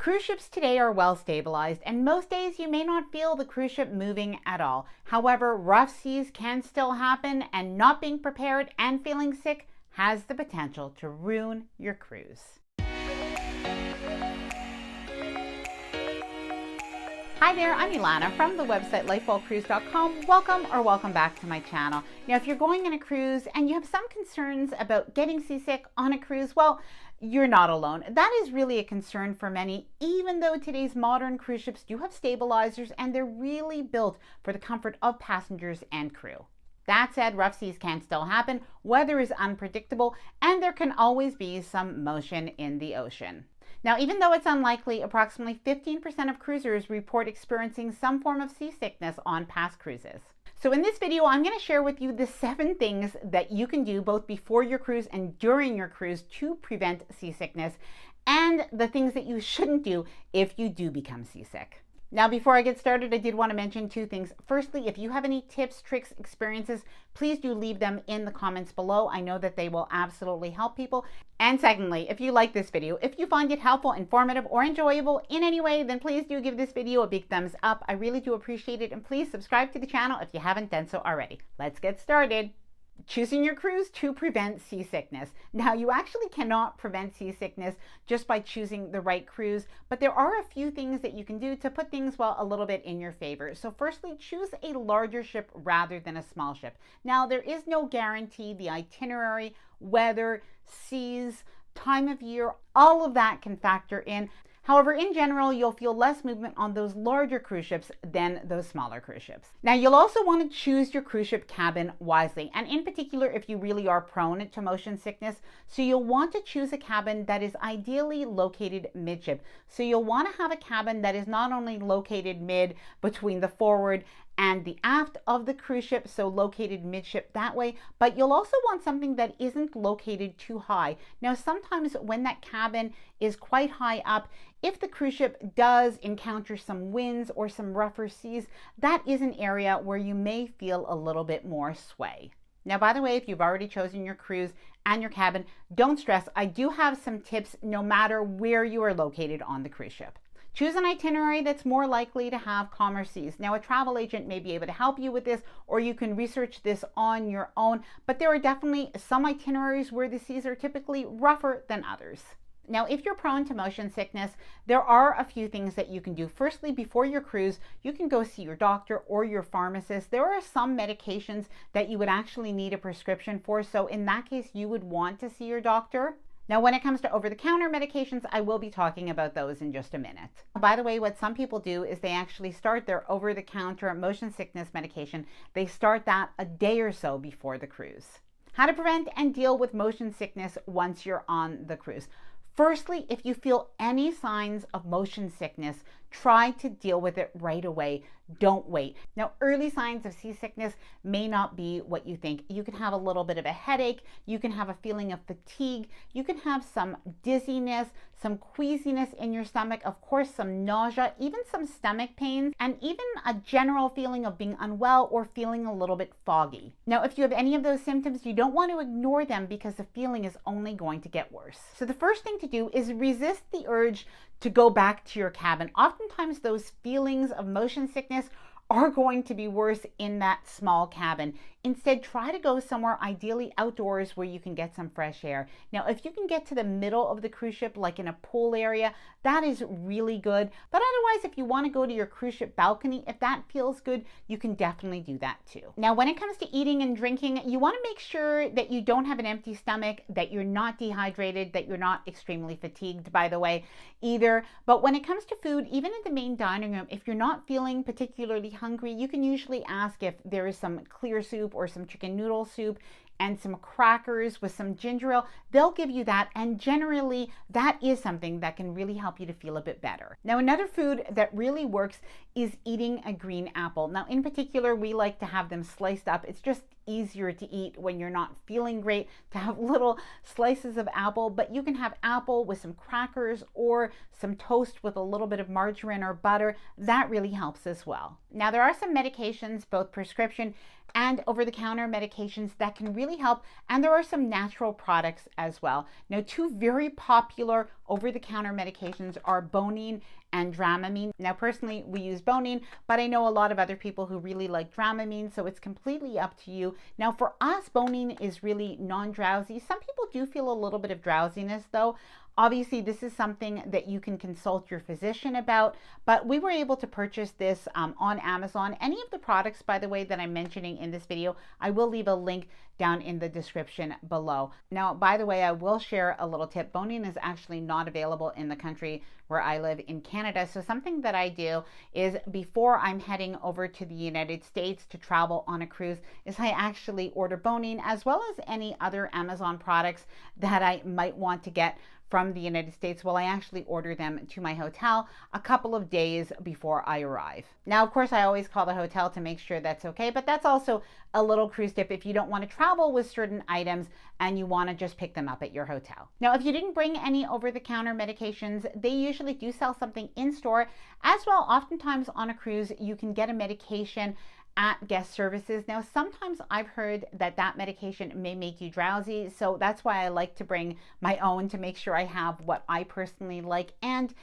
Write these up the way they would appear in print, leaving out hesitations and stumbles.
Cruise ships today are well stabilized, and most days you may not feel the cruise ship moving at all. However, rough seas can still happen, and not being prepared and feeling sick has the potential to ruin your cruise. Hi there, I'm Ilana from the website lifewellcruise.com. Welcome back to my channel. Now, if you're going on a cruise and you have some concerns about getting seasick on a cruise, well, you're not alone. That is really a concern for many, even though today's modern cruise ships do have stabilizers and they're really built for the comfort of passengers and crew. That said, rough seas can still happen, weather is unpredictable, and there can always be some motion in the ocean. Now, even though it's unlikely, approximately 15% of cruisers report experiencing some form of seasickness on past cruises. So in this video, I'm going to share with you the 7 things that you can do both before your cruise and during your cruise to prevent seasickness, and the things that you shouldn't do if you do become seasick. Now, before I get started, I did want to mention 2 things. Firstly, if you have any tips, tricks, experiences, please do leave them in the comments below. I know that they will absolutely help people. And secondly, if you like this video, if you find it helpful, informative, or enjoyable in any way, then please do give this video a big thumbs up. I really do appreciate it. And please subscribe to the channel if you haven't done so already. Let's get started. Choosing your cruise to prevent seasickness. Now, you actually cannot prevent seasickness just by choosing the right cruise, but there are a few things that you can do to put things, well, a little bit in your favor. So firstly, choose a larger ship rather than a small ship. Now, there is no guarantee. The itinerary, weather, seas, time of year, all of that can factor in. However, in general, you'll feel less movement on those larger cruise ships than those smaller cruise ships. Now, you'll also want to choose your cruise ship cabin wisely, and in particular, if you really are prone to motion sickness. So you'll want to choose a cabin that is ideally located midship. So you'll want to have a cabin that is not only located mid between the forward and the aft of the cruise ship, so located midship that way, but you'll also want something that isn't located too high. Now, sometimes when that cabin is quite high up, if the cruise ship does encounter some winds or some rougher seas, that is an area where you may feel a little bit more sway. Now, by the way, if you've already chosen your cruise and your cabin, don't stress. I do have some tips no matter where you are located on the cruise ship. Choose an itinerary that's more likely to have calmer seas. Now, a travel agent may be able to help you with this, or you can research this on your own, but there are definitely some itineraries where the seas are typically rougher than others. Now, if you're prone to motion sickness, there are a few things that you can do. Firstly, before your cruise, you can go see your doctor or your pharmacist. There are some medications that you would actually need a prescription for, so in that case, you would want to see your doctor. Now, when it comes to over-the-counter medications, I will be talking about those in just a minute. By the way, what some people do is they actually start their over-the-counter motion sickness medication. They start that a day or so before the cruise. How to prevent and deal with motion sickness once you're on the cruise. Firstly, if you feel any signs of motion sickness, try to deal with it right away. Don't wait. Now, early signs of seasickness may not be what you think. You can have a little bit of a headache. You can have a feeling of fatigue. You can have some dizziness, some queasiness in your stomach, of course, some nausea, even some stomach pains, and even a general feeling of being unwell or feeling a little bit foggy. Now, if you have any of those symptoms, you don't want to ignore them because the feeling is only going to get worse. So the first thing to do is resist the urge to go back to your cabin. Oftentimes those feelings of motion sickness are going to be worse in that small cabin. Instead, try to go somewhere ideally outdoors where you can get some fresh air. Now, if you can get to the middle of the cruise ship, like in a pool area, that is really good. But otherwise, if you want to go to your cruise ship balcony, if that feels good, you can definitely do that too. Now, when it comes to eating and drinking, you want to make sure that you don't have an empty stomach, that you're not dehydrated, that you're not extremely fatigued, by the way, either. But when it comes to food, even in the main dining room, if you're not feeling particularly hungry, you can usually ask if there is some clear soup or some chicken noodle soup and some crackers with some ginger ale. They'll give you that, and generally that is something that can really help you to feel a bit better. Now, another food that really works is eating a green apple. Now, in particular, we like to have them sliced up. It's just easier to eat when you're not feeling great, to have little slices of apple, but you can have apple with some crackers or some toast with a little bit of margarine or butter. That really helps as well. Now, there are some medications, both prescription and over-the-counter medications, that can really help, and there are some natural products as well. Now, two very popular over-the-counter medications are Bonine and Dramamine. Now, personally, we use Bonine, but I know a lot of other people who really like Dramamine, so it's completely up to you. Now, for us, Bonine is really non-drowsy. Some people do feel a little bit of drowsiness, though. Obviously, this is something that you can consult your physician about, but we were able to purchase this on Amazon. Any of the products, by the way, that I'm mentioning in this video, I will leave a link down in the description below. Now, by the way, I will share a little tip. Bonine is actually not available in the country where I live in Canada. So something that I do is, before I'm heading over to the United States to travel on a cruise, is I actually order Bonine as well as any other Amazon products that I might want to get from the United States. Well, I actually order them to my hotel a couple of days before I arrive. Now, of course, I always call the hotel to make sure that's okay, but that's also a little cruise tip if you don't want to travel with certain items and you want to just pick them up at your hotel. Now, if you didn't bring any over-the-counter medications, they usually do sell something in store as well. Oftentimes on a cruise, you can get a medication at guest services. Now, sometimes I've heard that that medication may make you drowsy, so that's why I like to bring my own to make sure I have what I personally like. And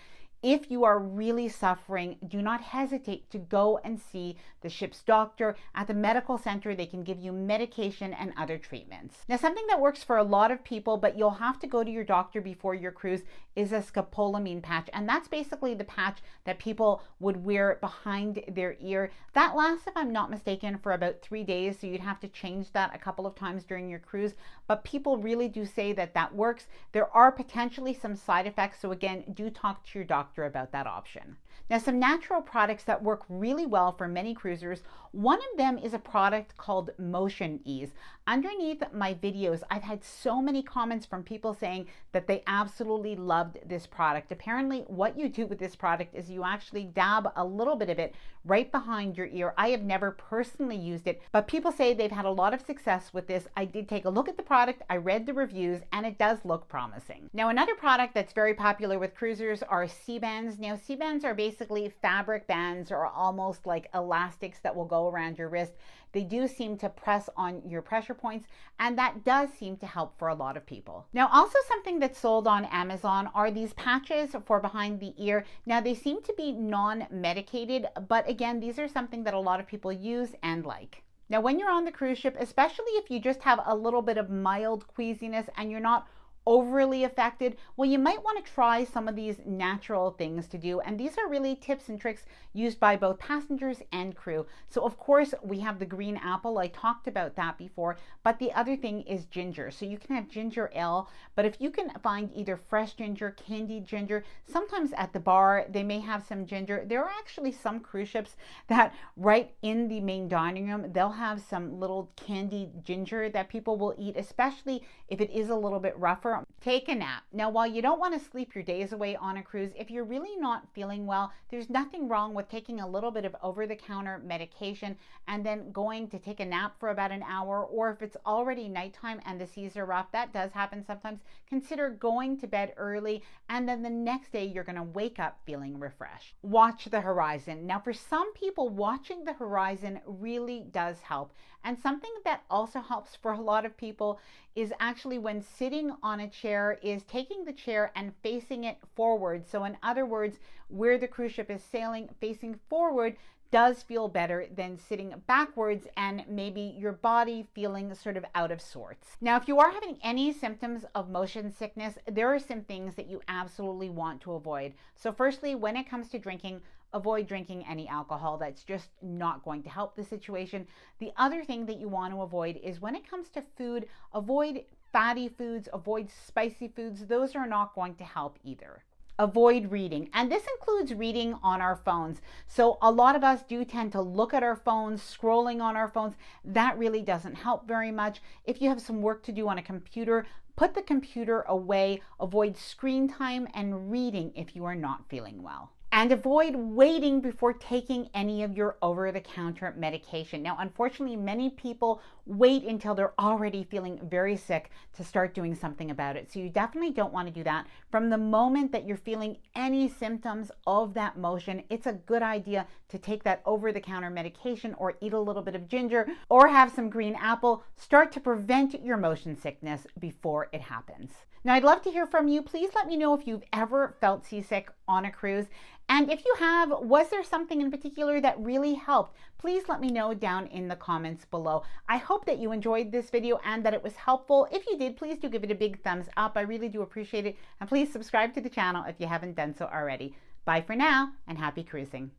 if you are really suffering, do not hesitate to go and see the ship's doctor. At the medical center, they can give you medication and other treatments. Now, something that works for a lot of people, but you'll have to go to your doctor before your cruise, is a scopolamine patch. And that's basically the patch that people would wear behind their ear. That lasts, if I'm not mistaken, for about 3 days. So you'd have to change that a couple of times during your cruise. But people really do say that that works. There are potentially some side effects. So again, do talk to your doctor about that option. Now, some natural products that work really well for many cruisers, one of them is a product called Motion Ease. Underneath my videos, I've had so many comments from people saying that they absolutely loved this product. Apparently, what you do with this product is you actually dab a little bit of it right behind your ear. I have never personally used it, but people say they've had a lot of success with this. I did take a look at the product, I read the reviews, and it does look promising. Now, another product that's very popular with cruisers are C-bands. Now, C-bands are basically fabric bands, or almost like elastics that will go around your wrist. They do seem to press on your pressure points, and that does seem to help for a lot of people. Now, also something that's sold on Amazon are these patches for behind the ear. Now, they seem to be non-medicated, but again, these are something that a lot of people use and like. Now, when you're on the cruise ship, especially if you just have a little bit of mild queasiness and you're not overly affected, well, you might want to try some of these natural things to do. And these are really tips and tricks used by both passengers and crew. So of course, we have the green apple. I talked about that before, but the other thing is ginger. So you can have ginger ale, but if you can find either fresh ginger, candied ginger, sometimes at the bar, they may have some ginger. There are actually some cruise ships that right in the main dining room, they'll have some little candied ginger that people will eat, especially if it is a little bit rougher. Take a nap. Now, while you don't want to sleep your days away on a cruise, if you're really not feeling well, there's nothing wrong with taking a little bit of over-the-counter medication and then going to take a nap for about an hour. Or if it's already nighttime and the seas are rough, that does happen sometimes, consider going to bed early, and then the next day you're going to wake up feeling refreshed. Watch the horizon. Now, for some people, watching the horizon really does help. And something that also helps for a lot of people is actually, when sitting on a chair, is taking the chair and facing it forward. So in other words, where the cruise ship is sailing, facing forward does feel better than sitting backwards and maybe your body feeling sort of out of sorts. Now, if you are having any symptoms of motion sickness, there are some things that you absolutely want to avoid. So firstly, when it comes to drinking, avoid drinking any alcohol. That's just not going to help the situation. The other thing that you want to avoid is, when it comes to food, avoid fatty foods, avoid spicy foods. Those are not going to help either. Avoid reading, and this includes reading on our phones. So a lot of us do tend to look at our phones, scrolling on our phones. That really doesn't help very much. If you have some work to do on a computer, put the computer away. Avoid screen time and reading if you are not feeling well. And avoid waiting before taking any of your over-the-counter medication. Now, unfortunately, many people wait until they're already feeling very sick to start doing something about it. So you definitely don't want to do that. From the moment that you're feeling any symptoms of that motion, it's a good idea to take that over-the-counter medication or eat a little bit of ginger or have some green apple. Start to prevent your motion sickness before it happens. Now, I'd love to hear from you. Please let me know if you've ever felt seasick on a cruise. And if you have, was there something in particular that really helped? Please let me know down in the comments below. I hope that you enjoyed this video and that it was helpful. If you did, please do give it a big thumbs up. I really do appreciate it. And please subscribe to the channel if you haven't done so already. Bye for now and happy cruising.